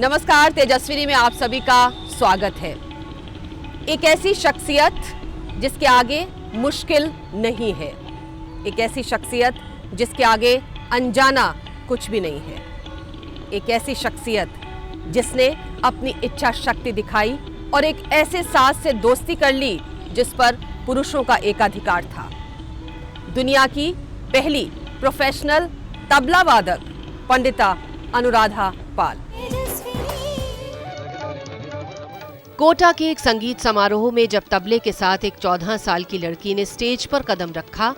नमस्कार, तेजस्विनी में आप सभी का स्वागत है। एक ऐसी शख्सियत जिसके आगे मुश्किल नहीं है, एक ऐसी शख्सियत जिसके आगे अनजाना कुछ भी नहीं है, एक ऐसी शख्सियत जिसने अपनी इच्छा शक्ति दिखाई और एक ऐसे सास से दोस्ती कर ली जिस पर पुरुषों का एकाधिकार था। दुनिया की पहली प्रोफेशनल तबला वादक पंडिता अनुराधा पाल। कोटा के एक संगीत समारोह में जब तबले के साथ एक 14 साल की लड़की ने स्टेज पर कदम रखा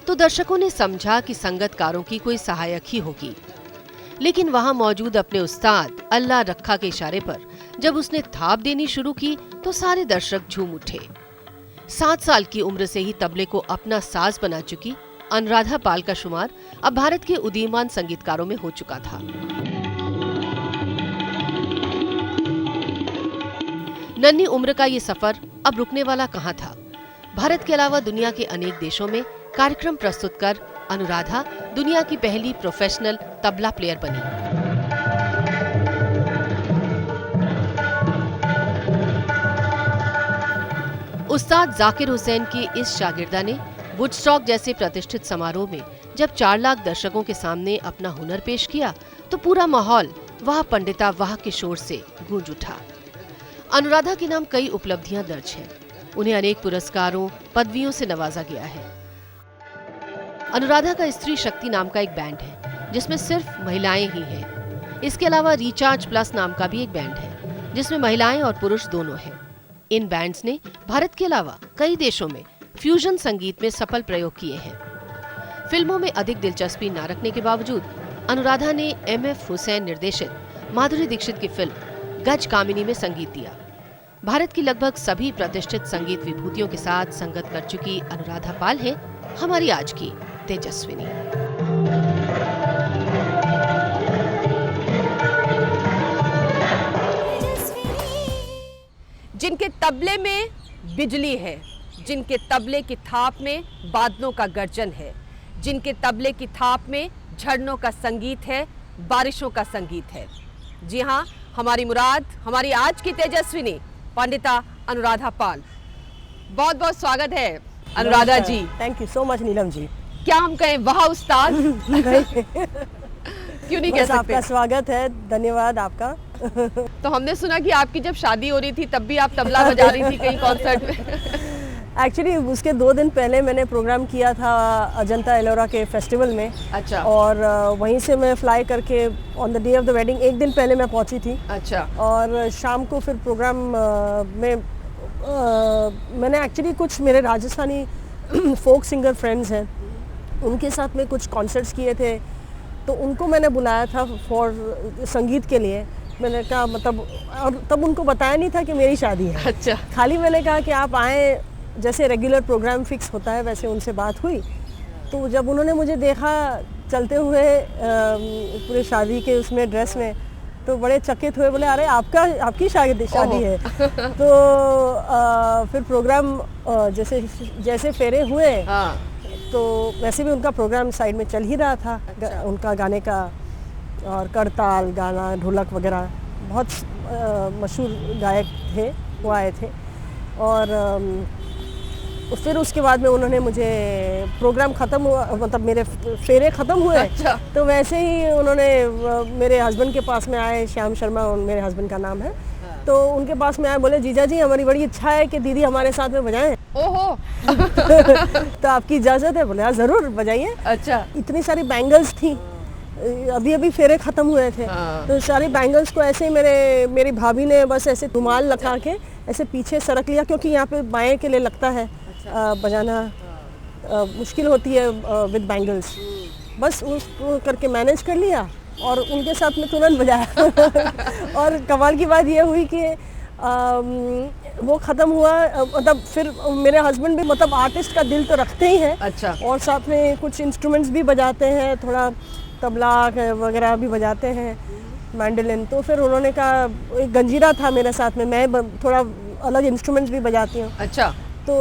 तो दर्शकों ने समझा कि संगतकारों की कोई सहायक ही होगी, लेकिन वहां मौजूद अपने उस्ताद अल्लाह रखा के इशारे पर जब उसने थाप देनी शुरू की तो सारे दर्शक झूम उठे। 7 साल की उम्र से ही तबले को अपना साज बना चुकी अनुराधा पाल का शुमार अब भारत के उदीयमान संगीतकारों में हो चुका था। नन्ही उम्र का ये सफर अब रुकने वाला कहाँ था। भारत के अलावा दुनिया के अनेक देशों में कार्यक्रम प्रस्तुत कर अनुराधा दुनिया की पहली प्रोफेशनल तबला प्लेयर बनी। उस्ताद जाकिर हुसैन की इस शागिर्दा ने वुडस्टॉक जैसे प्रतिष्ठित समारोह में जब 4 लाख दर्शकों के सामने अपना हुनर पेश किया तो पूरा माहौल वाह पंडिता वाह के शोर से गूंज उठा। अनुराधा के नाम कई उपलब्धियां दर्ज हैं। उन्हें अनेक पुरस्कारों पदवियों से नवाजा गया है। अनुराधा का स्त्री शक्ति नाम का एक बैंड है जिसमें सिर्फ महिलाएं ही हैं। इसके अलावा रिचार्ज प्लस नाम का भी एक बैंड है जिसमें महिलाएं और पुरुष दोनों हैं। इन बैंड्स ने भारत के अलावा कई देशों में फ्यूजन संगीत में सफल प्रयोग किए हैं। फिल्मों में अधिक दिलचस्पी न रखने के बावजूद अनुराधा ने M.F. हुसैन निर्देशित माधुरी दीक्षित की फिल्म गज कामिनी में संगीत दिया। भारत की लगभग सभी प्रतिष्ठित संगीत विभूतियों के साथ संगत कर चुकी अनुराधा पाल है हमारी आज की तेजस्विनी। जिनके तबले में बिजली है, जिनके तबले की थाप में बादलों का गर्जन है, जिनके तबले की थाप में झरनों का संगीत है, बारिशों का संगीत है। जी हाँ, हमारी मुराद, हमारी आज की तेजस्विनी पंडिता अनुराधा पाल। बहुत बहुत स्वागत है अनुराधा जी। Thank you so much Neelam ji. क्या हम कहें वाह उस्ताद? क्यों नहीं कह सकते? आपका स्वागत है, धन्यवाद आपका। तो हमने सुना कि आपकी जब शादी हो रही थी तब भी आप तबला बजा रही थी कहीं कॉन्सर्ट में। एक्चुअली उसके 2 दिन पहले मैंने प्रोग्राम किया था अजंता एलोरा के फेस्टिवल में। अच्छा। और वहीं से मैं फ्लाई करके on the day of the wedding 1 दिन पहले मैं पहुंची थी। अच्छा। और शाम को फिर प्रोग्राम में मैंने एक्चुअली कुछ मेरे राजस्थानी फोक सिंगर फ्रेंड्स हैं, उनके साथ में कुछ कॉन्सर्ट्स किए थे, तो उनको मैंने बुलाया था फॉर संगीत के लिए। मैंने कहा मतलब, और तब उनको बताया नहीं था कि मेरी शादी है। अच्छा। खाली मैंने कहा कि आप आए, जैसे रेगुलर प्रोग्राम फिक्स होता है वैसे उनसे बात हुई। तो जब उन्होंने मुझे देखा चलते हुए पूरे शादी के उसमें ड्रेस में, तो बड़े चकित हुए, बोले अरे आपकी शादी है। तो फिर प्रोग्राम जैसे फेरे हुए। हाँ। तो वैसे भी उनका प्रोग्राम साइड में चल ही रहा था। अच्छा। उनका गाने का और करताल गाना ढोलक वगैरह, बहुत मशहूर गायक थे, वो आए थे। और फिर उसके बाद में उन्होंने मुझे प्रोग्राम ख़त्म हुआ, मतलब मेरे फेरे ख़त्म हुए। अच्छा। तो वैसे ही उन्होंने मेरे हस्बैंड के पास में आए, श्याम शर्मा मेरे हस्बैंड का नाम है। हाँ। तो उनके पास में आए, बोले जीजा जी हमारी बड़ी इच्छा है कि दीदी हमारे साथ में बजाएं। ओहो। तो आपकी इजाज़त है? बोले हाँ ज़रूर बजाइए। अच्छा। इतनी सारी बैंगल्स थी, अभी फेरे ख़त्म हुए थे। हाँ। तो सारी बैंगल्स को ऐसे मेरी भाभी ने बस ऐसे रुमाल लगा के ऐसे पीछे सरक लिया, क्योंकि यहाँ पे बाएं के लिए लगता है। अच्छा। बजाना मुश्किल होती है विद बैंगल्स। बस उसको करके मैनेज कर लिया और उनके साथ में तुरंत बजाया। और कमाल की बात ये हुई कि वो ख़त्म हुआ, मतलब फिर मेरे हस्बैंड भी मतलब आर्टिस्ट का दिल तो रखते ही हैं। अच्छा। और साथ में कुछ इंस्ट्रूमेंट्स भी बजाते हैं, थोड़ा तबला वगैरह भी बजाते हैं, मैंडोलिन। तो फिर उन्होंने कहा, एक गंजीरा था मेरे साथ में, मैं थोड़ा अलग इंस्ट्रूमेंट्स भी बजाती हूँ। अच्छा। तो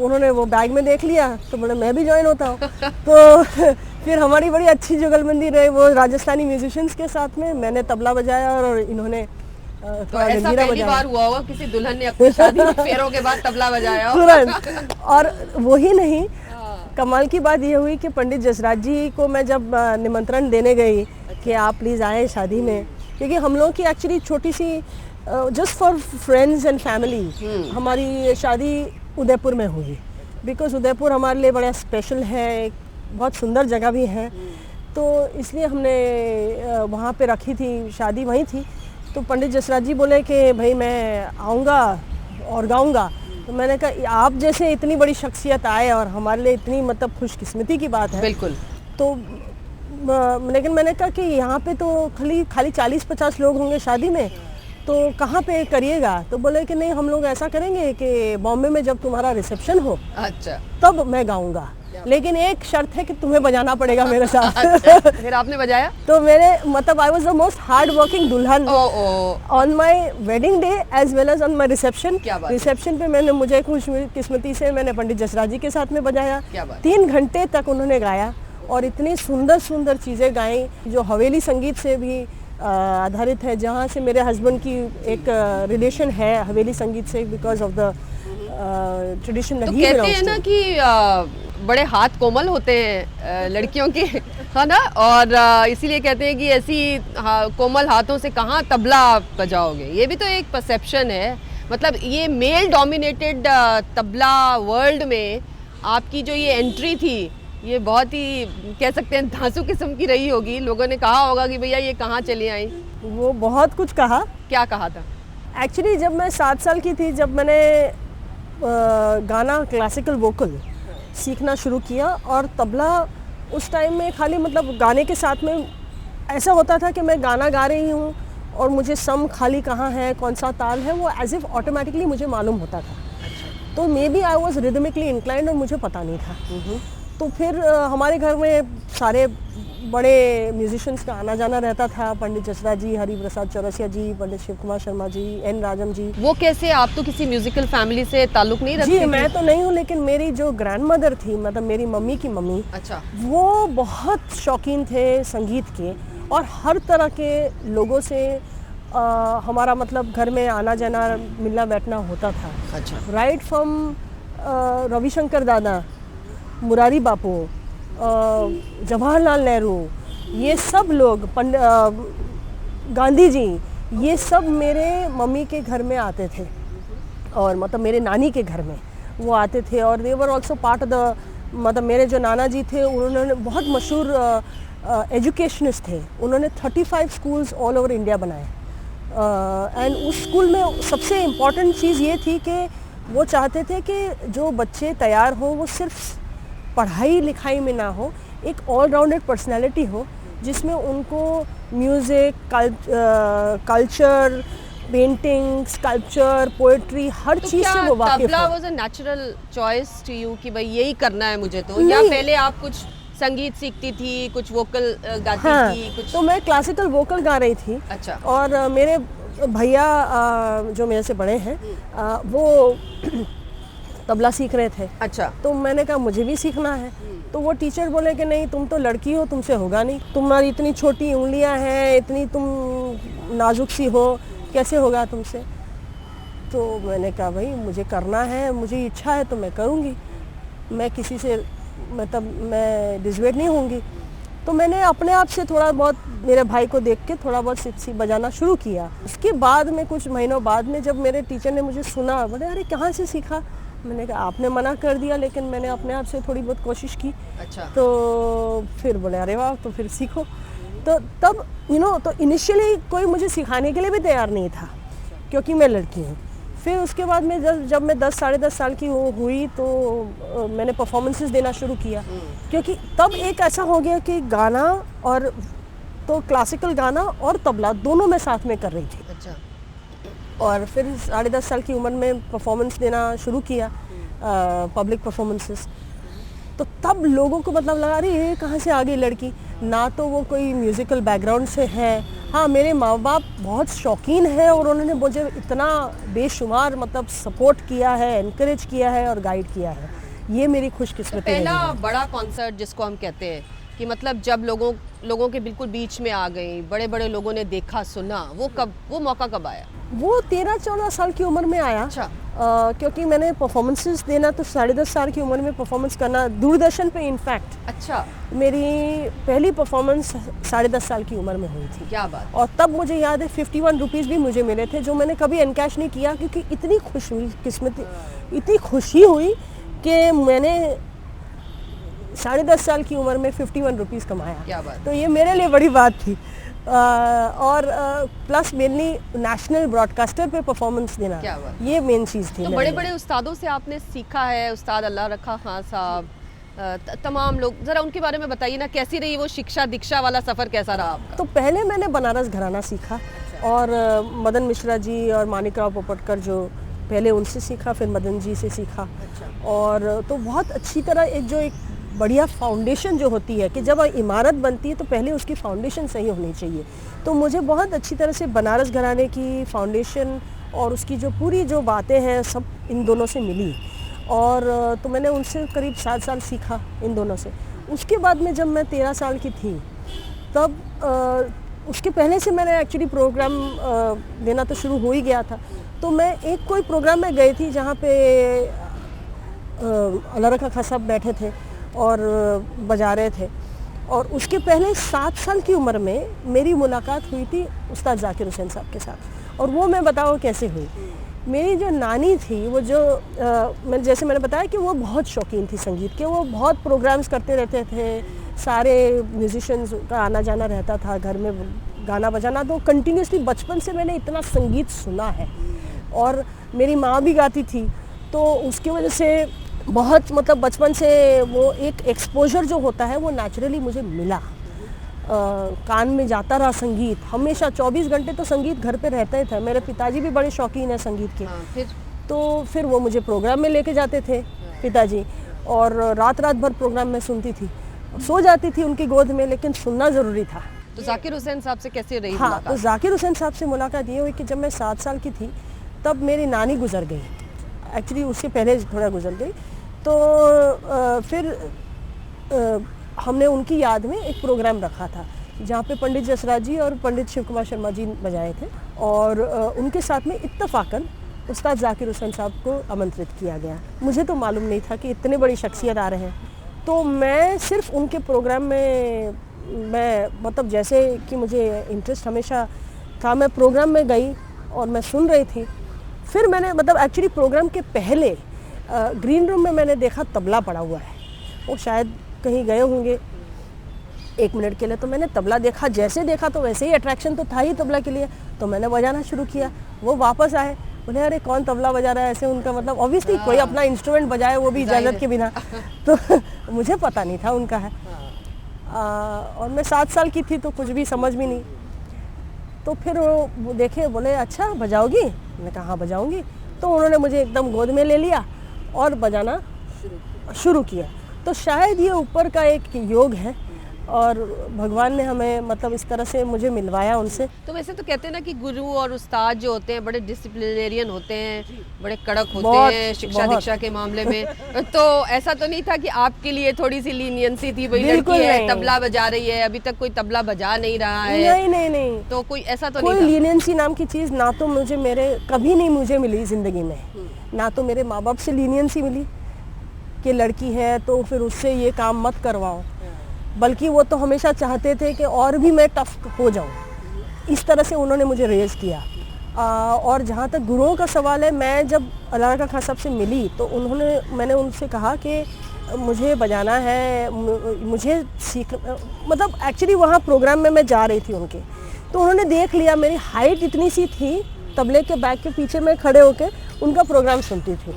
उन्होंने वो बैग में देख लिया, तो बोले मैं भी ज्वाइन होता हूँ। तो फिर हमारी बड़ी अच्छी जुगलबंदी रही वो राजस्थानी म्यूजिशियंस के साथ में। मैंने तबला बजाया और इन्होंने तो ऐसा पहली बार हुआ होगा किसी दुल्हन ने अपनी शादी में फेरों के बाद तबला बजाया हो। तुरंत। और वही नहीं, कमाल की बात ये हुई कि पंडित जसराज जी को मैं जब निमंत्रण देने गई कि आप प्लीज़ आए शादी में, क्योंकि हम लोग की एक्चुअली छोटी सी just for friends and family हमारी शादी उदयपुर में हुई, बिकॉज उदयपुर हमारे लिए बड़ा स्पेशल है, एक बहुत सुंदर जगह भी है, तो इसलिए हमने वहाँ पे रखी थी, शादी वहीं थी। तो पंडित जसराज जी बोले कि भाई मैं आऊँगा और गाऊँगा। तो मैंने कहा आप जैसे इतनी बड़ी शख्सियत आए और हमारे लिए इतनी मतलब खुशकिस्मती की बात है। बिल्कुल। तो लेकिन मैंने कहा कि यहाँ पे तो खाली 40-50 लोग होंगे शादी में, तो कहाँ पे करिएगा? तो बोले कि नहीं, हम लोग ऐसा करेंगे कि बॉम्बे में जब तुम्हारा रिसेप्शन हो अच्छा तब मैं गाऊंगा, लेकिन एक शर्त है कि तुम्हें बजाना पड़ेगा मेरे साथ। अच्छा, फिर आपने बजाया? तो मेरे मतलब I was the most hard working दुल्हन on my wedding day as well as on my reception. Reception पे मैंने मुझे खुशकिस्मती से मैंने पंडित जसराज जी के साथ में बजाया। 3 घंटे तक उन्होंने गाया और इतनी सुंदर सुंदर चीज़ें गाई जो हवेली संगीत से भी आधारित है, जहाँ से मेरे हस्बैंड की एक रिलेशन है हवेली संगीत से, बिकॉज ऑफ द ट्रेडिशन। तो कहते हैं ना कि बड़े हाथ कोमल होते हैं लड़कियों के, है ना, और इसीलिए कहते हैं कि ऐसी कोमल हाथों से कहाँ तबला बजाओगे। ये भी तो एक परसेप्शन है, मतलब ये मेल डोमिनेटेड तबला वर्ल्ड में आपकी जो ये एंट्री थी ये बहुत ही कह सकते हैं धांसू किस्म की रही होगी। लोगों ने कहा होगा कि भैया ये कहाँ चली आई। वो बहुत कुछ कहा। क्या कहा था? एक्चुअली जब मैं 7 साल की थी, जब मैंने गाना क्लासिकल वोकल सीखना शुरू किया, और तबला उस टाइम में खाली मतलब गाने के साथ में ऐसा होता था कि मैं गाना गा रही हूँ और मुझे सम खाली कहाँ है, कौन सा ताल है, वो एज इफ ऑटोमेटिकली मुझे मालूम होता था। तो maybe I was rhythmically inclined और मुझे पता नहीं था। तो फिर हमारे घर में सारे बड़े म्यूजिशियंस का आना जाना रहता था, पंडित जसराज जी, हरि प्रसाद चौरसिया जी, पंडित शिव कुमार शर्मा जी, एन राजम जी। वो कैसे? आप तो किसी म्यूजिकल फैमिली से ताल्लुक नहीं रखते? जी मैं तो नहीं हूँ, लेकिन मेरी जो ग्रैंड मदर थी, मतलब मेरी मम्मी की मम्मी, अच्छा, वो बहुत शौकीन थे संगीत के, और हर तरह के लोगों से हमारा मतलब घर में आना जाना मिलना बैठना होता था। अच्छा। राइट फ्रॉम रविशंकर दादा, मुरारी बापू, जवाहरलाल नेहरू, ये सब लोग, गांधी जी, ये सब मेरे मम्मी के घर में आते थे, और मतलब मेरे नानी के घर में वो आते थे। और they were also part of the, मतलब मेरे जो नाना जी थे उन्होंने बहुत मशहूर एजुकेशनिस्ट थे, उन्होंने 35 स्कूल्स ऑल ओवर इंडिया बनाए। एंड उस स्कूल में सबसे इम्पॉर्टेंट चीज़ ये थी कि वो चाहते थे कि जो बच्चे तैयार हो वो सिर्फ पढ़ाई लिखाई में ना हो, एक ऑलराउंडेड पर्सनैलिटी हो, जिसमें उनको music, culture, painting, sculpture, poetry, हर चीज़ से वो वाकिफ हो। Tabla was a natural choice to you कि भाई यही करना है मुझे, तो या पहले आप कुछ संगीत सीखती थी, कुछ वोकल गाती थी? कुछ तो मैं क्लासिकल वोकल गा रही थी। अच्छा। और मेरे भैया जो मेरे से बड़े हैं वो तबला सीख रहे थे। अच्छा। तो मैंने कहा मुझे भी सीखना है। तो वो टीचर बोले कि नहीं, तुम तो लड़की हो, तुमसे होगा नहीं, तुम्हारी इतनी छोटी उंगलियां हैं, इतनी तुम नाजुक सी हो, कैसे होगा तुमसे। तो मैंने कहा भाई मुझे करना है, मुझे इच्छा है तो मैं करूँगी, मैं किसी से मतलब मैं डिसवेट नहीं होंगी। तो मैंने अपने आप से थोड़ा बहुत मेरे भाई को देख के थोड़ा बहुत बजाना शुरू किया। उसके बाद में कुछ महीनों बाद में जब मेरे टीचर ने मुझे सुना, बोले अरे कहाँ से सीखा? मैंने कहा आपने मना कर दिया, लेकिन मैंने अपने आप से थोड़ी बहुत कोशिश की। अच्छा। तो फिर बोले अरे वाह, तो फिर सीखो। तो तब तो इनिशियली कोई मुझे सिखाने के लिए भी तैयार नहीं था, क्योंकि मैं लड़की हूँ। फिर उसके बाद में जब मैं 10-10.5 साल की हुई तो मैंने परफॉर्मेंसेस देना शुरू किया, क्योंकि तब एक ऐसा हो गया कि गाना और तो क्लासिकल गाना और तबला दोनों मैं साथ में कर रही थी। अच्छा। और फिर 10.5 साल की उम्र में परफॉर्मेंस देना शुरू किया, पब्लिक परफॉर्मेंसेस। तो तब लोगों को मतलब लगा रही ये कहाँ से आ गई लड़की, ना तो वो कोई म्यूज़िकल बैकग्राउंड से है। हाँ, मेरे माँ बाप बहुत शौकीन हैं और उन्होंने मुझे इतना बेशुमार मतलब सपोर्ट किया है, एनकरेज किया है और गाइड किया है। ये मेरी खुशकिस्मती है। पहला बड़ा कॉन्सर्ट जिसको हम कहते हैं कि मतलब जब लोगों के बिल्कुल बीच में आ गई, बड़े बड़े लोगों ने देखा सुना, वो मौका कब आया? वो 13-14 साल की उम्र में आया। अच्छा। क्योंकि मैंने परफॉर्मेंसेस देना तो 10.5 साल की उम्र में परफॉर्मेंस करना दूरदर्शन पे इनफैक्ट अच्छा, मेरी पहली परफॉर्मेंस 10.5 साल की उम्र में हुई थी। क्या बात। और तब मुझे याद है 51 रुपीज़ भी मुझे मिले थे, जो मैंने कभी एनकैश नहीं किया, क्योंकि इतनी खुश हुई किस्मत, इतनी खुशी हुई कि मैंने 10.5 साल की उम्र में 51 रुपीज़ कमाया। क्या बात। तो ये मेरे लिए बड़ी बात थी। और प्लस मेनली नेशनल ब्रॉडकास्टर पे परफॉर्मेंस देना, क्या बात। ये मेन चीज़ थी। तो बड़े बड़े उस्तादों से आपने सीखा है, उस्ताद अल्लाह रखा खान साहब, तमाम लोग, ज़रा उनके बारे में बताइए ना, कैसी रही वो शिक्षा दीक्षा वाला सफ़र, कैसा रहा आपका? तो पहले मैंने बनारस घराना सीखा, और मदन मिश्रा जी और मानिकराव पोपटकर जो पहले उनसे सीखा, फिर मदन जी से सीखा। और तो बहुत अच्छी तरह एक बढ़िया फाउंडेशन जो होती है, कि जब इमारत बनती है तो पहले उसकी फाउंडेशन सही होनी चाहिए। तो मुझे बहुत अच्छी तरह से बनारस घराने की फाउंडेशन और उसकी जो पूरी जो बातें हैं सब इन दोनों से मिली। और तो मैंने उनसे करीब 7 साल सीखा इन दोनों से। उसके बाद में जब मैं 13 साल की थी, तब उसके पहले से मैंने एक्चुअली प्रोग्राम देना तो शुरू हो ही गया था। तो मैं एक कोई प्रोग्राम में गई थी जहाँ पे अल्लाह रखा खान साहब बैठे थे और बजा रहे थे। और उसके पहले 7 साल की उम्र में मेरी मुलाकात हुई थी उस्ताद जाकिर हुसैन साहब के साथ। और वो मैं बताऊँ कैसे हुई। मेरी जो नानी थी, वो जो मैंने बताया कि वो बहुत शौकीन थी संगीत के, वो बहुत प्रोग्राम्स करते रहते थे, सारे म्यूजिशियंस का आना जाना रहता था घर में, गाना बजाना। तो कंटिन्यूसली बचपन से मैंने इतना संगीत सुना है, और मेरी माँ भी गाती थी, तो उसकी वजह से बहुत मतलब बचपन से वो एक एक्सपोजर जो होता है वो नेचुरली मुझे मिला। कान में जाता रहा संगीत, हमेशा 24 घंटे तो संगीत घर पे रहता ही था। मेरे पिताजी भी बड़े शौकीन हैं संगीत के। फिर तो फिर वो मुझे प्रोग्राम में लेके जाते थे पिताजी, और रात भर प्रोग्राम में सुनती थी, सो जाती थी उनकी गोद में, लेकिन सुनना ज़रूरी था। तो जाकिर हुसैन साहब से कैसे रही हाँ, मुलाकात? तो जाकिर हुसैन साहब से मुलाकात ये हुई कि जब मैं 7 साल की थी, तब मेरी नानी गुजर गई। एक्चुअली उससे पहले थोड़ा गुजर गई। तो फिर हमने उनकी याद में एक प्रोग्राम रखा था, जहाँ पे पंडित जसराज जी और पंडित शिव कुमार शर्मा जी बजाए थे, और उनके साथ में इत्तफाकन उस्ताद जाकिर हुसैन साहब को आमंत्रित किया गया। मुझे तो मालूम नहीं था कि इतने बड़ी शख्सियत आ रहे हैं। तो मैं सिर्फ उनके प्रोग्राम में, मैं मतलब जैसे कि मुझे इंटरेस्ट हमेशा था, मैं प्रोग्राम में गई और मैं सुन रही थी। फिर मैंने मतलब एक्चुअली प्रोग्राम के पहले ग्रीन रूम में मैंने देखा तबला पड़ा हुआ है, वो शायद कहीं गए होंगे 1 मिनट के लिए। तो मैंने तबला देखा, जैसे देखा तो वैसे ही अट्रैक्शन तो था ही तबला के लिए, तो मैंने बजाना शुरू किया। वो वापस आए, बोले अरे कौन तबला बजा रहा है, ऐसे उनका मतलब ऑब्वियसली कोई अपना इंस्ट्रूमेंट बजाए, वो भी इजाज़त के बिना। तो मुझे पता नहीं था उनका है। और मैं 7 साल की थी, तो कुछ भी समझ भी नहीं। तो फिर वो देखे, बोले अच्छा बजाओगी? मैंने कहा हाँ बजाऊंगी। तो उन्होंने मुझे एकदम गोद में ले लिया और बजाना शुरू किया। तो शायद ये ऊपर का एक योग है, और भगवान ने हमें मतलब इस तरह से मुझे मिलवाया उनसे। तो वैसे तो कहते हैं ना कि गुरु और उस्ताद जो होते हैं बड़े डिसिप्लिनेरियन होते हैं, बड़े कड़क होते बहुत, हैं शिक्षा बहुत। दीक्षा के मामले में। तो ऐसा तो नहीं था कि आपके लिए थोड़ी सी लीनियंसी थी, भाई बिल्कुल लड़की है नहीं। तबला बजा रही है, अभी तक कोई तबला बजा नहीं रहा है? नहीं नहीं नहीं, तो कोई ऐसा तो कोई नहीं था? लीनियंसी नाम की चीज़ ना तो मुझे कभी नहीं मुझे मिली ज़िंदगी में। ना तो मेरे माँ बाप से लीनियंसी मिली कि लड़की है तो फिर उससे ये काम मत करवाओ, बल्कि वो तो हमेशा चाहते थे कि और भी मैं टफ हो जाऊं। इस तरह से उन्होंने मुझे रेज किया। और जहाँ तक गुरुओं का सवाल है, मैं जब अल्लाह रखा खान साहब से मिली तो मैंने उनसे कहा कि मुझे बजाना है, मुझे सीख मतलब एक्चुअली वहाँ प्रोग्राम में मैं जा रही थी उनके, तो उन्होंने देख लिया मेरी हाइट इतनी सी थी, तबले के बैग के पीछे मैं खड़े होकर उनका प्रोग्राम सुनती थी,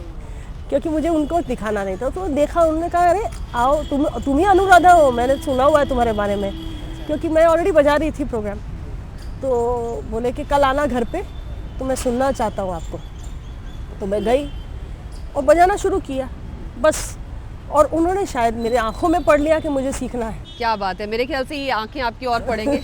क्योंकि मुझे उनको दिखाना नहीं था। तो देखा, उन्होंने कहा अरे आओ तुम ही अनुराधा हो, मैंने सुना हुआ है तुम्हारे बारे में, क्योंकि मैं ऑलरेडी बजा रही थी प्रोग्राम। तो बोले कि कल आना घर पे, तो मैं सुनना चाहता हूँ आपको। तो मैं गई और बजाना शुरू किया बस, और उन्होंने शायद मेरे आंखों में पढ़ लिया कि मुझे सीखना है। क्या बात है, मेरे ख्याल से ये आंखें आपकी और पड़ेंगे।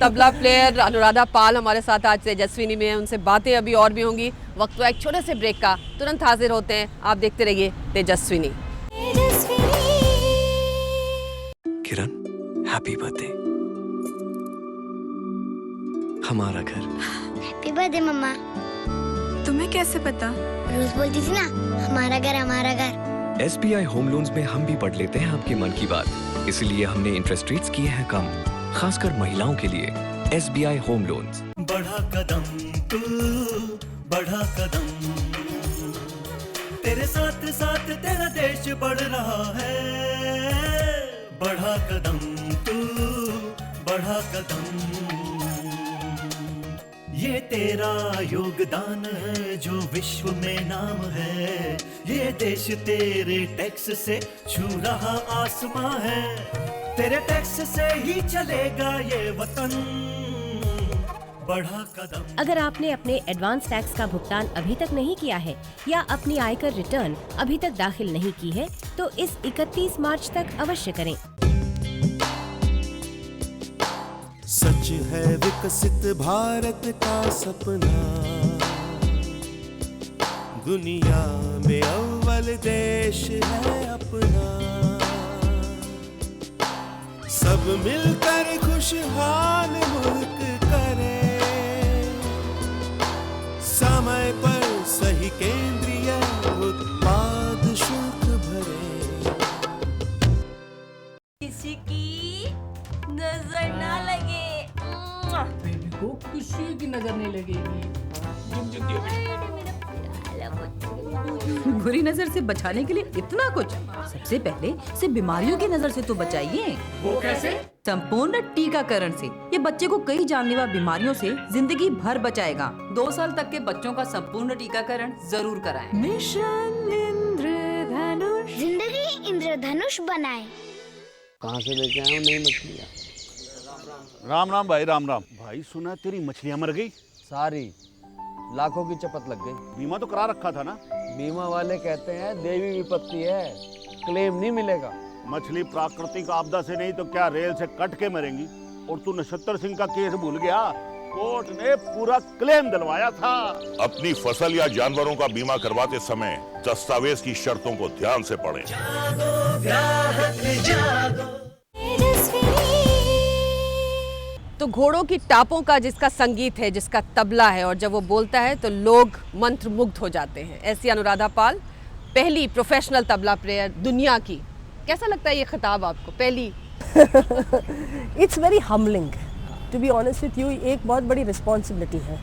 तबला प्लेयर अनुराधा पाल हमारे साथ आज तेजस्विनी में है, उनसे बातें अभी और भी होंगी। वक्त तो एक छोटे से ब्रेक का, तुरंत हाजिर होते हैं। आप देखते रहिए तेजस्विनी। किरण, हैप्पी बर्थडे। हमारा घर। हैप्पी बर्थडे मम्मा। तुम्हें कैसे पता? रोज बोलती थी ना, हमारा घर हमारा घर। SBI होम लोन्स में हम भी पढ़ लेते हैं आपके मन की बात, इसलिए हमने इंटरेस्ट रेट्स किए हैं कम, खासकर महिलाओं के लिए। SBI home loans. बढ़ा कदम तू, बढ़ा कदम, तेरे साथ साथ तेरा देश बढ़ रहा है। बढ़ा कदम तू, बढ़ा कदम, ये तेरा योगदान है जो विश्व में नाम है। ये देश तेरे टैक्स से छू रहा आसमां है, तेरे टैक्स से ही चलेगा ये वतन। बढ़ा कदम। अगर आपने अपने एडवांस टैक्स का भुगतान अभी तक नहीं किया है या अपनी आयकर रिटर्न अभी तक दाखिल नहीं की है तो इस 31 मार्च तक अवश्य करें। सच है विकसित भारत का सपना, दुनिया में अव्वल देश है अपना। सब मिलकर खुशहाल मुल्क करे, समय पर सही केंद्रीय उत्पाद शुल्क भरे। किसी की नजर ना लगे। बेबी को किसी की नजर नहीं लगेगी। बुरी नजर से बचाने के लिए इतना कुछ। सबसे पहले से बीमारियों की नजर से तो बचाइए। वो कैसे? संपूर्ण टीकाकरण से। ये बच्चे को कई जानलेवा बीमारियों से जिंदगी भर बचाएगा। 2 साल तक के बच्चों का संपूर्ण टीकाकरण जरूर कराएं। मिशन इंद्रधनुष। जिंदगी इंद्रधनुष बनाए। कहाँ से लेके आए हो नई मछलियाँ? राम राम भाई, राम राम भाई। सुना तेरी मछलियाँ मर गई सारी, लाखों की चपत लग गई। बीमा तो करा रखा था ना? बीमा वाले कहते हैं देवी विपत्ति है, क्लेम नहीं मिलेगा। मछली प्राकृतिक आपदा से नहीं तो क्या रेल से कट के मरेंगी। और तू नक्षत्र सिंह का केस भूल गया, कोर्ट ने पूरा क्लेम दिलवाया था। अपनी फसल या जानवरों का बीमा करवाते समय दस्तावेज की शर्तों को ध्यान से पढ़ें। तो घोड़ों की टापों का जिसका संगीत है, जिसका तबला है, और जब वो बोलता है तो लोग मंत्रमुग्ध हो जाते हैं। ऐसी अनुराधा पाल, पहली प्रोफेशनल तबला प्लेयर दुनिया की। कैसा लगता है ये खिताब आपको? पहली it's very humbling to be honest with you. एक बहुत बड़ी रिस्पॉन्सिबिलिटी है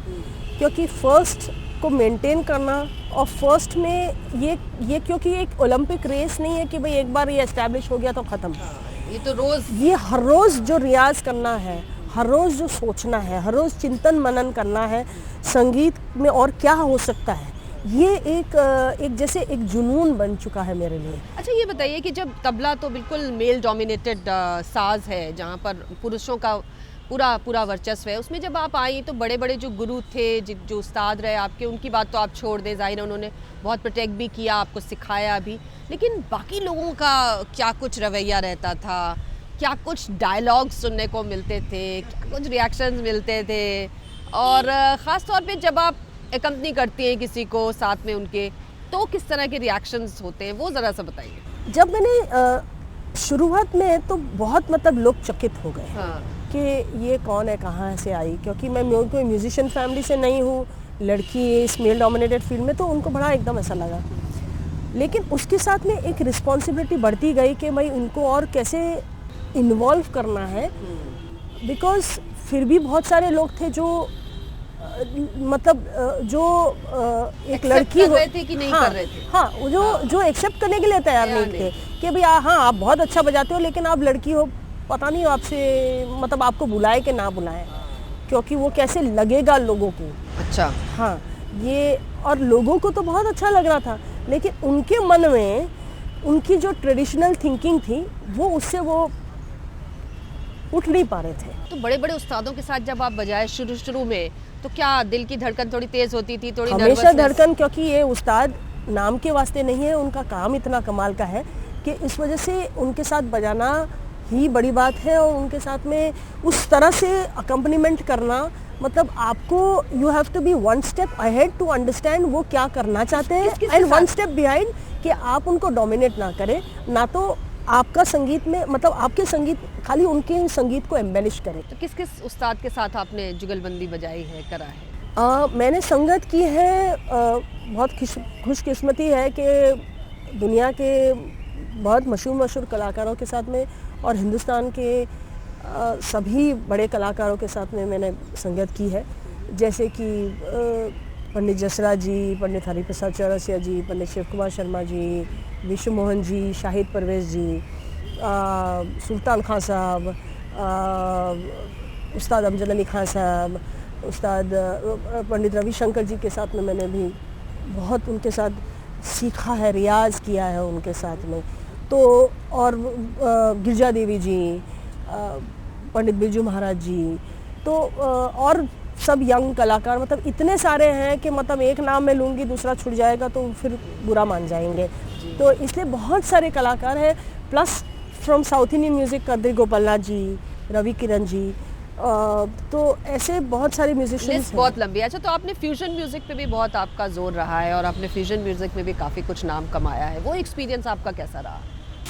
क्योंकि फर्स्ट को मेंटेन करना, और फर्स्ट में ये क्योंकि एक ओलंपिक रेस नहीं है कि भाई एक बार ये एस्टैब्लिश हो गया तो ख़त्म। ये तो रोज़, ये हर रोज़ जो रियाज करना है, हर रोज़ जो सोचना है, हर रोज़ चिंतन मनन करना है संगीत में और क्या हो सकता है, ये एक जैसे एक जुनून बन चुका है मेरे लिए। अच्छा ये बताइए कि जब तबला तो बिल्कुल मेल डोमिनेटेड साज है जहाँ पर पुरुषों का पूरा वर्चस्व है, उसमें जब आप आई तो बड़े बड़े जो गुरु थे, जो उस्ताद रहे आपके, उनकी बात तो आप छोड़ दें, ज़ाहिर है उन्होंने बहुत प्रोटेक्ट भी किया, आपको सिखाया भी, लेकिन बाकी लोगों का क्या कुछ रवैया रहता था, क्या कुछ डायलॉग्स सुनने को मिलते थे, क्या कुछ रिएक्शंस मिलते थे, और ख़ास तौर पे जब आप कंपनी करती हैं किसी को साथ में उनके, तो किस तरह के रिएक्शंस होते हैं, वो ज़रा सा बताइए। जब मैंने शुरुआत में तो बहुत मतलब लोग चकित हो गए कि ये कौन है, कहाँ से आई, क्योंकि मैं कोई म्यूजिशियन फैमिली से नहीं हूँ, लड़की इस मेल डोमिनेटेड फील्ड में, तो उनको बड़ा एकदम ऐसा लगा। लेकिन उसके साथ में एक रिस्पॉन्सिबिलिटी बढ़ती गई कि भाई उनको और कैसे इन्वॉल्व करना है, बिकॉज फिर भी बहुत सारे लोग थे जो मतलब जो एक लड़की कर रहे थे कि नहीं कर रहे थे। हाँ, जो एक्सेप्ट करने के लिए तैयार नहीं थे कि भाई हाँ आप बहुत अच्छा बजाते हो लेकिन आप लड़की हो, पता नहीं आपसे मतलब आपको बुलाए कि ना बुलाए, क्योंकि वो कैसे लगेगा लोगों को। अच्छा हाँ, ये और लोगों को तो बहुत अच्छा लग रहा था, लेकिन उनके मन में उनकी जो ट्रेडिशनल थिंकिंग थी वो उससे वो उठ नहीं पा रहे थे। तो बड़े बड़े उस्तादों के साथ जब आप बजाए शुरू में, तो क्या दिल की धड़कन थोड़ी तेज होती थी, थोड़ी हमेशा धड़कन, क्योंकि ये उस्ताद नाम के वास्ते नहीं है, उनका काम इतना कमाल का है कि इस वजह से उनके साथ बजाना ही बड़ी बात है, और उनके साथ में उस तरह से अकम्पनीमेंट करना, मतलब आपको you have to be one step ahead to understand वो क्या करना चाहते हैं, एंड वन स्टेप बिहाइंड कि आप उनको डोमिनेट ना करें, ना तो आपका संगीत में मतलब आपके संगीत खाली उनके संगीत को एम्बेलिश करे। तो किस किस उस्ताद के साथ आपने जुगलबंदी बजाई है, करा है? मैंने संगत की है, बहुत खुशकिस्मती है कि दुनिया के बहुत मशहूर कलाकारों के साथ में और हिंदुस्तान के सभी बड़े कलाकारों के साथ में मैंने संगत की है। जैसे कि पंडित जसराज जी, पंडित हरिप्रसाद चौरसिया जी, पंडित शिव कुमार शर्मा जी, विश्व मोहन जी, शाहिद परवेज जी, सुल्तान खान साहब, उस्ताद अमजद अली खान साहब, उस्ताद पंडित रविशंकर जी के साथ में मैंने भी बहुत उनके साथ सीखा है, रियाज किया है उनके साथ में। तो और गिरजा देवी जी, पंडित बिरजू महाराज जी, तो और सब यंग कलाकार, मतलब इतने सारे हैं कि मतलब एक नाम मैं लूँगी दूसरा छूट जाएगा तो फिर बुरा मान जाएंगे। तो इसलिए बहुत सारे कलाकार हैं, plus from South Indian music Kadri Gopalnath ji, Ravi Kiran ji, तो ऐसे बहुत सारे म्यूजिशियंस हैं। बहुत लंबी है। अच्छा, तो आपने फ्यूजन म्यूजिक पे भी बहुत आपका जोर रहा है और आपने फ्यूजन म्यूजिक में भी काफ़ी कुछ नाम कमाया है, वो एक्सपीरियंस आपका कैसा रहा?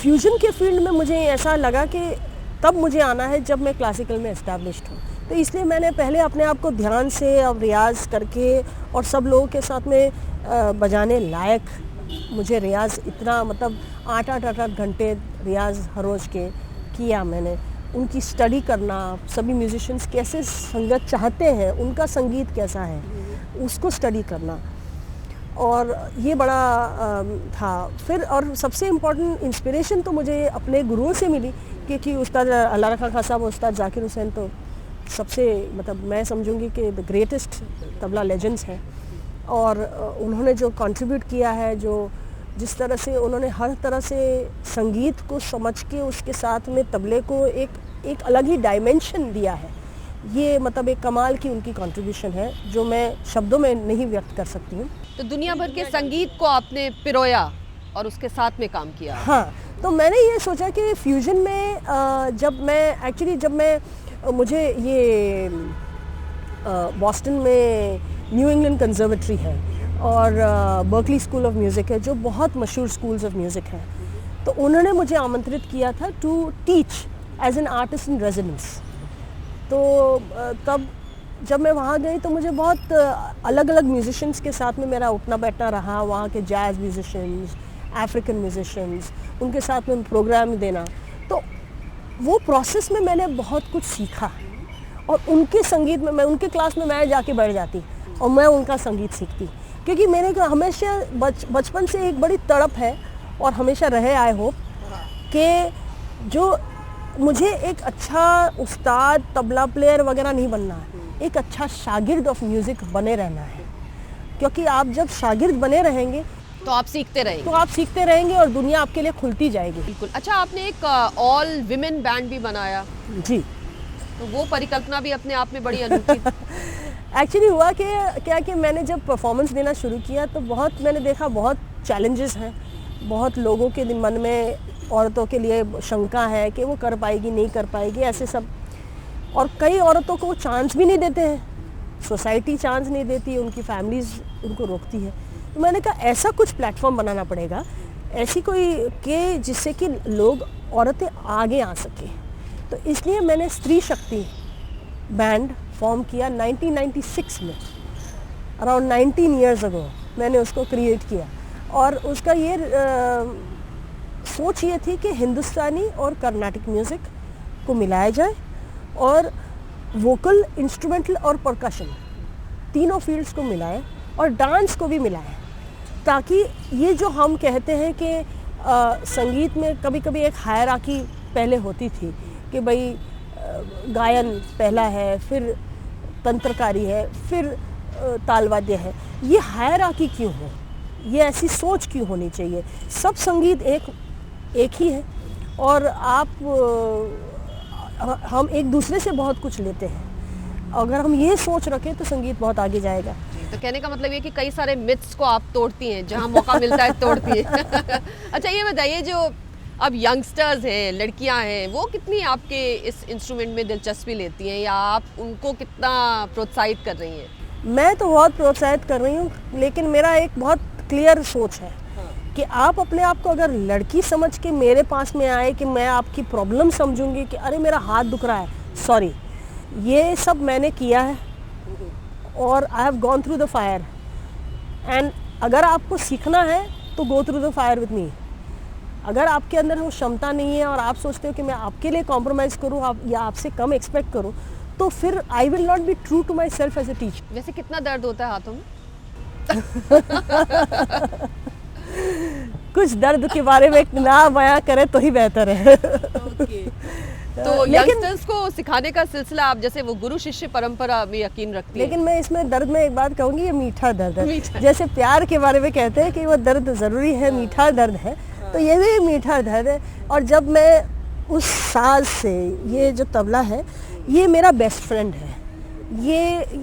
फ्यूजन के फील्ड में मुझे ऐसा लगा कि तब मुझे आना है जब मैं क्लासिकल में एस्टैब्लिश्ड हूँ, तो इसलिए मैंने पहले अपने आप को ध्यान से अब रियाज करके और सब लोगों के साथ में बजाने लायक, मुझे रियाज इतना मतलब 8-8 घंटे रियाज हर रोज़ के किया मैंने। उनकी स्टडी करना, सभी म्यूजिशियंस कैसे संगत चाहते हैं, उनका संगीत कैसा है, उसको स्टडी करना, और ये बड़ा था। फिर और सबसे इम्पोर्टेंट इंस्पिरेशन तो मुझे अपने गुरुओं से मिली, क्योंकि उस्ताद अल्लाह रखा खान साहब, उस्ताद जाकिर हुसैन तो सबसे मतलब मैं समझूंगी कि द ग्रेटेस्ट तबला लेजेंड्स हैं, और उन्होंने जो कंट्रीब्यूट किया है, जो जिस तरह से उन्होंने हर तरह से संगीत को समझ के उसके साथ में तबले को एक अलग ही डायमेंशन दिया है, ये मतलब एक कमाल की उनकी कंट्रीब्यूशन है जो मैं शब्दों में नहीं व्यक्त कर सकती हूँ। तो दुनिया भर के संगीत को आपने पिरोया और उसके साथ में काम किया। हाँ, तो मैंने ये सोचा कि फ्यूजन में जब मैं मुझे ये बॉस्टन में न्यू इंग्लैंड कंजर्वेटरी है और बर्कली स्कूल ऑफ म्यूज़िक है, जो बहुत मशहूर स्कूल्स ऑफ म्यूज़िक हैं, तो उन्होंने मुझे आमंत्रित किया था to teach as an artist in residence. तो तब जब मैं वहाँ गई तो मुझे बहुत अलग अलग म्यूजिशियंस के साथ में मेरा उठना बैठना रहा, वहाँ के जैज़ म्यूजिशियंस, अफ्रीकन म्यूजिशियंस, उनके साथ में प्रोग्राम देना। तो वो प्रोसेस में मैंने बहुत कुछ सीखा, और उनके संगीत में मैं उनके क्लास में मैं जाके बैठ जाती और मैं उनका संगीत सीखती, क्योंकि मेरे को हमेशा बचपन से एक बड़ी तड़प है और हमेशा रहे, आई होप, कि जो मुझे एक अच्छा उस्ताद तबला प्लेयर वगैरह नहीं बनना है, एक अच्छा शागिर्द ऑफ म्यूज़िक बने रहना है, क्योंकि आप जब शागिर्द बने रहेंगे तो आप सीखते रहेंगे और दुनिया आपके लिए खुलती जाएगी। बिल्कुल। अच्छा, आपने एक ऑल विमेन बैंड भी बनाया। जी, तो वो परिकल्पना भी अपने आप में बड़ी अनूठी। एक्चुअली हुआ कि मैंने जब परफॉर्मेंस देना शुरू किया तो मैंने देखा बहुत चैलेंजेस हैं, बहुत लोगों के मन में औरतों के लिए शंका है कि वो कर पाएगी नहीं कर पाएगी, ऐसे सब, और कई औरतों को चांस भी नहीं देते हैं, सोसाइटी चांस नहीं देती, उनकी फैमिलीज उनको रोकती है। तो मैंने कहा ऐसा कुछ प्लेटफॉर्म बनाना पड़ेगा, ऐसी कोई कि जिससे कि लोग, औरतें आगे आ सकें। तो इसलिए मैंने स्त्री शक्ति बैंड फॉर्म किया 1996 में, अराउंड 19 ईयर्स अगो मैंने उसको क्रिएट किया, और उसका ये सोच ये थी कि हिंदुस्तानी और कर्नाटिक म्यूज़िक को मिलाया जाए, और वोकल, इंस्ट्रूमेंटल और परकशन तीनों फील्ड्स को मिलाए, और डांस को भी मिलाए, ताकि ये जो हम कहते हैं कि संगीत में कभी कभी एक हायरार्की पहले होती थी कि भाई गायन पहला है, फिर तंत्रकारी है, फिर तालवाद्य है, ये हायरार्की क्यों हो, ये ऐसी सोच क्यों होनी चाहिए? सब संगीत एक ही है, और हम एक दूसरे से बहुत कुछ लेते हैं। अगर हम ये सोच रखें तो संगीत बहुत आगे जाएगा। तो कहने का मतलब ये कि कई सारे मिथ्स को आप तोड़ती हैं, जहाँ मौका मिलता है तोड़ती हैं। अच्छा, ये बताइए, जो अब यंगस्टर्स हैं, लड़कियां हैं, वो कितनी आपके इस इंस्ट्रूमेंट में दिलचस्पी लेती हैं, या आप उनको कितना प्रोत्साहित कर रही हैं? मैं तो बहुत प्रोत्साहित कर रही हूँ, लेकिन मेरा एक बहुत क्लियर सोच है कि आप अपने आप को अगर लड़की समझ के मेरे पास में आए कि मैं आपकी प्रॉब्लम समझूंगी कि अरे मेरा हाथ दुख रहा है, सॉरी, ये सब मैंने किया है और I have gone through the fire, and अगर आपको सीखना है तो go through the fire with me. अगर आपके अंदर वो क्षमता नहीं है और आप सोचते हो कि मैं आपके लिए कॉम्प्रोमाइज़ करूँ या आपसे कम एक्सपेक्ट करूँ, तो फिर I will not be true to myself as a teacher. वैसे कितना दर्द होता है हाथों में? कुछ दर्द के बारे में ना बयां करे तो ही बेहतर है। तो यंगस्टर्स को सिखाने का सिलसिला आप जैसे वो गुरु शिष्य परंपरा में यकीन रखती है। लेकिन मैं इसमें दर्द में एक बात कहूँगी, ये मीठा दर्द है। जैसे प्यार के बारे में कहते हैं कि वो दर्द ज़रूरी है, मीठा दर्द है, तो ये भी मीठा दर्द है। और जब मैं उस साज से, ये जो तबला है ये मेरा बेस्ट फ्रेंड है,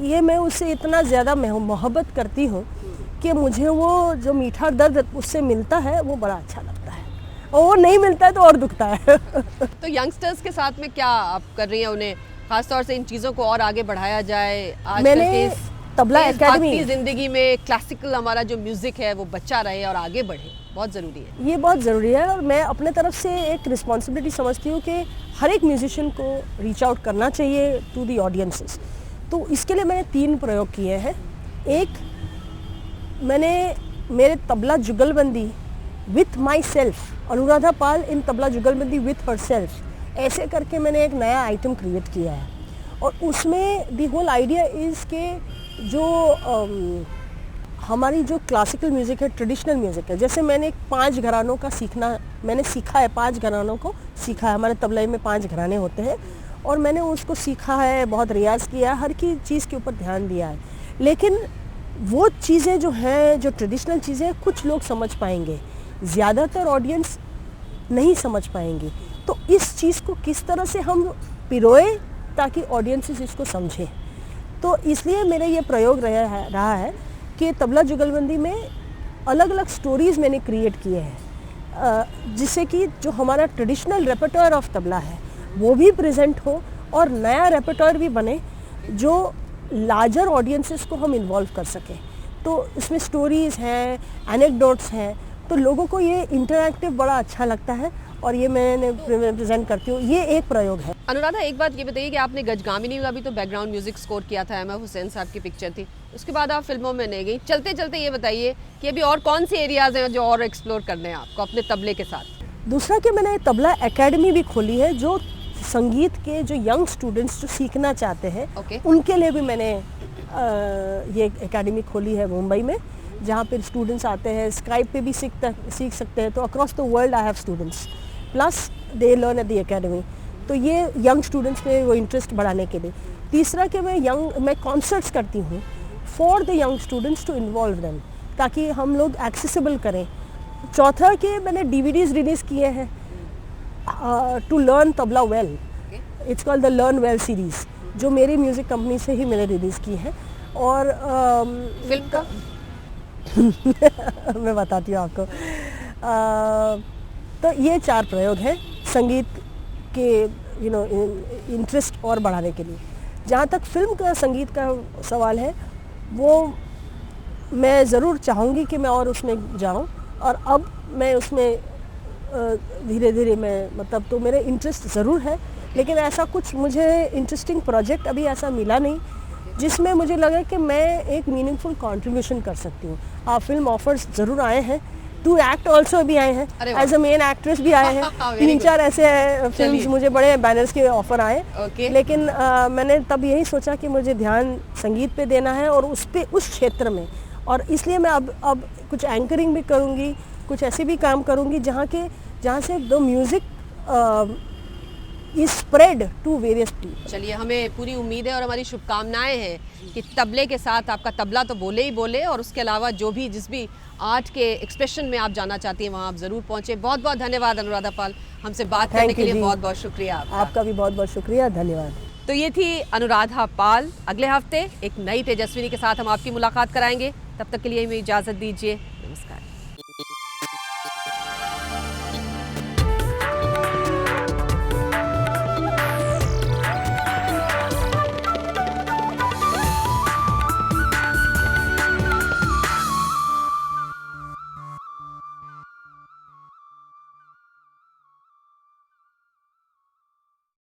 ये मैं उससे इतना ज़्यादा मोहब्बत करती हूँ कि मुझे वो जो मीठा दर्द उससे मिलता है वो बड़ा अच्छा लगता है, और वो नहीं मिलता है तो और दुखता है। तो यंगस्टर्स के साथ में क्या आप कर रही हैं, उन्हें खासतौर से इन चीज़ों को और आगे बढ़ाया जाए? आज मैंने तबला एकेडमी, जिंदगी में क्लासिकल हमारा जो म्यूजिक है वो बचा रहे और आगे बढ़े, बहुत ज़रूरी है। ये बहुत ज़रूरी है, और मैं अपने तरफ से एक रिस्पॉन्सिबिलिटी समझती हूँ कि हर एक म्यूजिशियन को रीच आउट करना चाहिए टू दी ऑडियंसेस। तो इसके लिए मैंने 3 प्रयोग किए हैं। एक, मैंने मेरे तबला जुगलबंदी विथ माई सेल्फ, अनुराधा पाल इन तबला जुगलबंदी विथ हर सेल्फ, ऐसे करके मैंने एक नया आइटम क्रिएट किया है। और उसमें दी होल आइडिया इज़ के जो हमारी जो क्लासिकल म्यूज़िक है, ट्रेडिशनल म्यूज़िक है, जैसे मैंने 5 घरानों का मैंने सीखा है, 5 घरानों को सीखा है। हमारे तबले में 5 घराने होते हैं और मैंने उसको सीखा है, बहुत रियाज़ किया है, हर की चीज़ के ऊपर ध्यान दिया है। लेकिन वो चीज़ें जो हैं, जो ट्रेडिशनल चीज़ें, कुछ लोग समझ पाएंगे, ज़्यादातर ऑडियंस नहीं समझ पाएंगी। तो इस चीज़ को किस तरह से हम पिरोए ताकि ऑडियंसेस इसको समझें। तो इसलिए मेरा ये प्रयोग रहा है कि तबला जुगलबंदी में अलग अलग स्टोरीज़ मैंने क्रिएट किए हैं, जिससे कि जो हमारा ट्रेडिशनल रेpertoire ऑफ तबला है वो भी प्रेजेंट हो और नया रेpertoire भी बने जो लार्जर ऑडियंसेस को हम इन्वॉल्व कर सकें। तो इसमें स्टोरीज़ हैं, एनेक्डोट्स हैं, तो लोगों को ये इंटरैक्टिव बड़ा अच्छा लगता है और ये मैंने प्रेजेंट करती हूँ। ये एक प्रयोग है। अनुराधा, एक बात ये बताइए कि आपने गजगामिनी का भी तो बैकग्राउंड म्यूजिक स्कोर किया था, एम एफ हुसैन साहब की पिक्चर थी, उसके बाद आप फिल्मों में नहीं गई। चलते चलते ये बताइए कि अभी और कौन से एरियाज़ हैं जो और एक्सप्लोर करने हैं आपको अपने तबले के साथ? दूसरा कि मैंने तबला एकेडमी भी खोली है, जो संगीत के जो यंग स्टूडेंट्स जो सीखना चाहते हैं उनके लिए भी मैंने ये एकेडमी खोली है मुंबई में, जहाँ पे स्टूडेंट्स आते हैं, स्काइप पे भी सीख सकते हैं। तो across the world I have students, plus they learn at the academy. तो ये यंग स्टूडेंट्स में वो इंटरेस्ट बढ़ाने के लिए। तीसरा कि मैं कॉन्सर्ट्स करती हूँ for the young students to involve them, ताकि हम लोग एक्सेसिबल करें। चौथा कि मैंने DVDs रिलीज़ किए हैं to learn tabla well, it's called the learn well series, जो मेरी म्यूज़िक कंपनी से ही मैंने रिलीज़ की है। और फिल्म का मैं बताती हूँ आपको। तो ये 4 प्रयोग हैं संगीत के इंटरेस्ट और बढ़ाने के लिए। जहाँ तक फिल्म का संगीत का सवाल है, वो मैं ज़रूर चाहूँगी कि मैं और उसमें जाऊँ, और अब मैं उसमें धीरे धीरे मैं तो मेरे इंटरेस्ट ज़रूर है, लेकिन ऐसा कुछ मुझे इंटरेस्टिंग प्रोजेक्ट अभी ऐसा मिला नहीं जिसमें मुझे लगा कि मैं एक मीनिंगफुल कंट्रीब्यूशन कर सकती हूँ। फिल्म ऑफर्स ज़रूर आए हैं, टू एक्ट ऑल्सो भी आए हैं, एज अ मेन एक्ट्रेस भी आए हैं। 3-4 ऐसे फिल्म्स मुझे बड़े बैनर्स के ऑफर आए। लेकिन मैंने तब यही सोचा कि मुझे ध्यान संगीत पे देना है और उस क्षेत्र में, और इसलिए मैं अब कुछ एंकरिंग भी करूँगी, कुछ ऐसे भी काम करूँगी जहाँ से the music is spread to various people. चलिए, हमें पूरी उम्मीद है और हमारी शुभकामनाएं हैं कि तबले के साथ आपका तबला तो बोले ही बोले, और उसके अलावा जिस भी आर्ट के एक्सप्रेशन में आप जाना चाहती हैं वहाँ आप ज़रूर पहुँचे। बहुत बहुत धन्यवाद अनुराधा पाल, हमसे बात करने के लिए बहुत बहुत शुक्रिया। आपका भी बहुत बहुत शुक्रिया, धन्यवाद। तो ये थी अनुराधा पाल। अगले हफ्ते एक नई तेजस्विनी के साथ हम आपकी मुलाकात कराएंगे। तब तक के लिए हमें इजाज़त दीजिए। नमस्कार।